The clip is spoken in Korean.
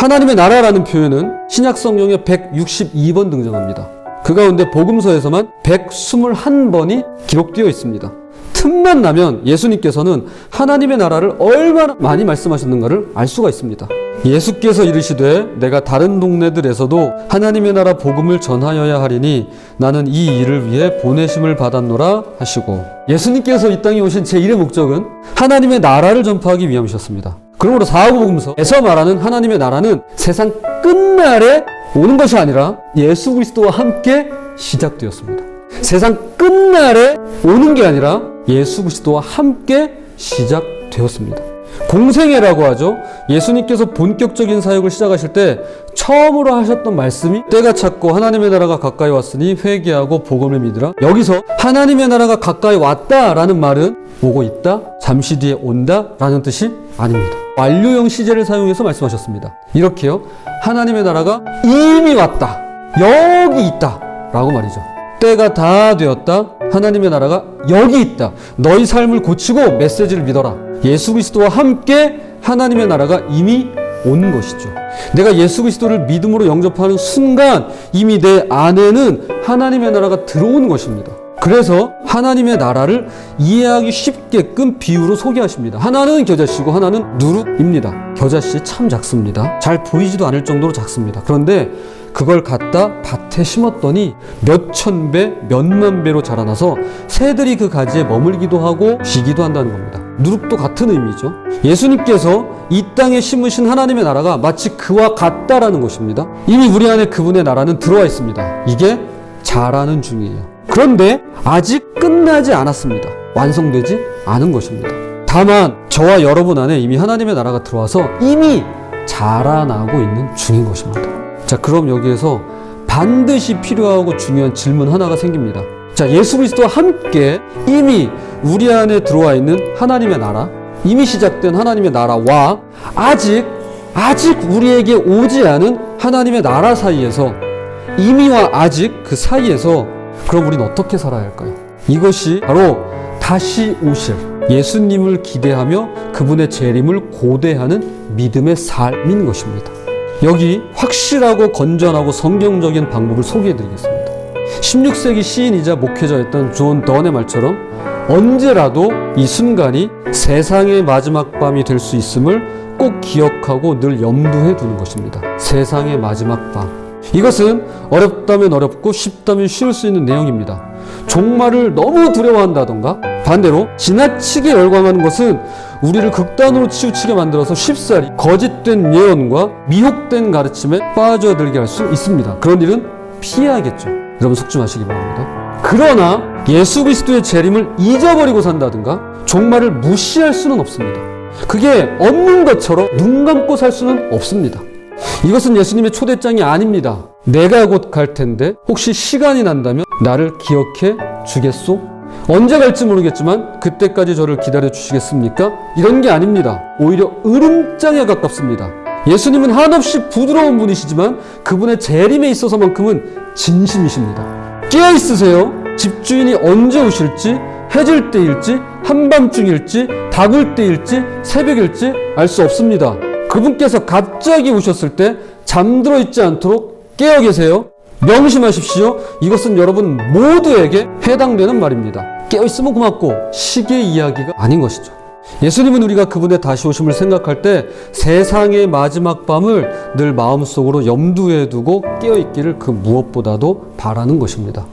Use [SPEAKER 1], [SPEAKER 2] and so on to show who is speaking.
[SPEAKER 1] 하나님의 나라라는 표현은 신약 성경에 162번 등장합니다. 그 가운데 복음서에서만 121번이 기록되어 있습니다. 틈만 나면 예수님께서는 하나님의 나라를 얼마나 많이 말씀하셨는가를 알 수가 있습니다. 예수께서 이르시되 내가 다른 동네들에서도 하나님의 나라 복음을 전하여야 하리니 나는 이 일을 위해 보내심을 받았노라 하시고, 예수님께서 이 땅에 오신 제1의 목적은 하나님의 나라를 전파하기 위함이셨습니다. 그러므로 사복음서에서 말하는 하나님의 나라는 세상 끝날에 오는 것이 아니라 예수 그리스도와 함께 시작되었습니다. 세상 끝날에 오는 게 아니라 예수 그리스도와 함께 시작되었습니다. 공생애라고 하죠. 예수님께서 본격적인 사역을 시작하실 때 처음으로 하셨던 말씀이 때가 찼고 하나님의 나라가 가까이 왔으니 회개하고 복음을 믿으라. 여기서 하나님의 나라가 가까이 왔다라는 말은 오고 있다, 잠시 뒤에 온다라는 뜻이 아닙니다. 완료형 시제를 사용해서 말씀하셨습니다. 이렇게요, 하나님의 나라가 이미 왔다, 여기 있다 라고 말이죠. 때가 다 되었다, 하나님의 나라가 여기 있다, 너희 삶을 고치고 메시지를 믿어라. 예수 그리스도와 함께 하나님의 나라가 이미 온 것이죠. 내가 예수 그리스도를 믿음으로 영접하는 순간 이미 내 안에는 하나님의 나라가 들어온 것입니다. 그래서 하나님의 나라를 이해하기 쉽게끔 비유로 소개하십니다. 하나는 겨자씨고 하나는 누룩입니다. 겨자씨 참 작습니다. 잘 보이지도 않을 정도로 작습니다. 그런데 그걸 갖다 밭에 심었더니 몇천 배, 몇만 배로 자라나서 새들이 그 가지에 머물기도 하고 쉬기도 한다는 겁니다. 누룩도 같은 의미죠. 예수님께서 이 땅에 심으신 하나님의 나라가 마치 그와 같다라는 것입니다. 이미 우리 안에 그분의 나라는 들어와 있습니다. 이게 자라는 중이에요. 그런데 아직 끝나지 않았습니다. 완성되지 않은 것입니다. 다만 저와 여러분 안에 이미 하나님의 나라가 들어와서 이미 자라나고 있는 중인 것입니다. 자, 그럼 여기에서 반드시 필요하고 중요한 질문 하나가 생깁니다. 자, 예수 그리스도와 함께 이미 우리 안에 들어와 있는 하나님의 나라, 이미 시작된 하나님의 나라와 아직 우리에게 오지 않은 하나님의 나라 사이에서, 이미와 아직 그 사이에서 그럼 우린 어떻게 살아야 할까요? 이것이 바로 다시 오실 예수님을 기대하며 그분의 재림을 고대하는 믿음의 삶인 것입니다. 여기 확실하고 건전하고 성경적인 방법을 소개해드리겠습니다. 16세기 시인이자 목회자였던 존 던의 말처럼 언제라도 이 순간이 세상의 마지막 밤이 될 수 있음을 꼭 기억하고 늘 염두에 두는 것입니다. 세상의 마지막 밤. 이것은 어렵다면 어렵고 쉽다면 쉬울 수 있는 내용입니다. 종말을 너무 두려워한다던가 반대로 지나치게 열광하는 것은 우리를 극단으로 치우치게 만들어서 쉽사리 거짓된 예언과 미혹된 가르침에 빠져들게 할 수 있습니다. 그런 일은 피해야겠죠. 여러분 속지 마시기 바랍니다. 그러나 예수 그리스도의 재림을 잊어버리고 산다든가 종말을 무시할 수는 없습니다. 그게 없는 것처럼 눈 감고 살 수는 없습니다. 이것은 예수님의 초대장이 아닙니다. 내가 곧 갈 텐데 혹시 시간이 난다면 나를 기억해 주겠소? 언제 갈지 모르겠지만 그때까지 저를 기다려 주시겠습니까? 이런 게 아닙니다. 오히려 으름장에 가깝습니다. 예수님은 한없이 부드러운 분이시지만 그분의 재림에 있어서만큼은 진심이십니다. 깨어있으세요. 집주인이 언제 오실지, 해질 때일지, 한밤중일지, 다굴 때일지, 새벽일지 알 수 없습니다. 그분께서 갑자기 오셨을 때 잠들어 있지 않도록 깨어 계세요. 명심하십시오. 이것은 여러분 모두에게 해당되는 말입니다. 깨어있으면 고맙고 시계 이야기가 아닌 것이죠. 예수님은 우리가 그분의 다시 오심을 생각할 때 세상의 마지막 밤을 늘 마음속으로 염두에 두고 깨어있기를 그 무엇보다도 바라는 것입니다.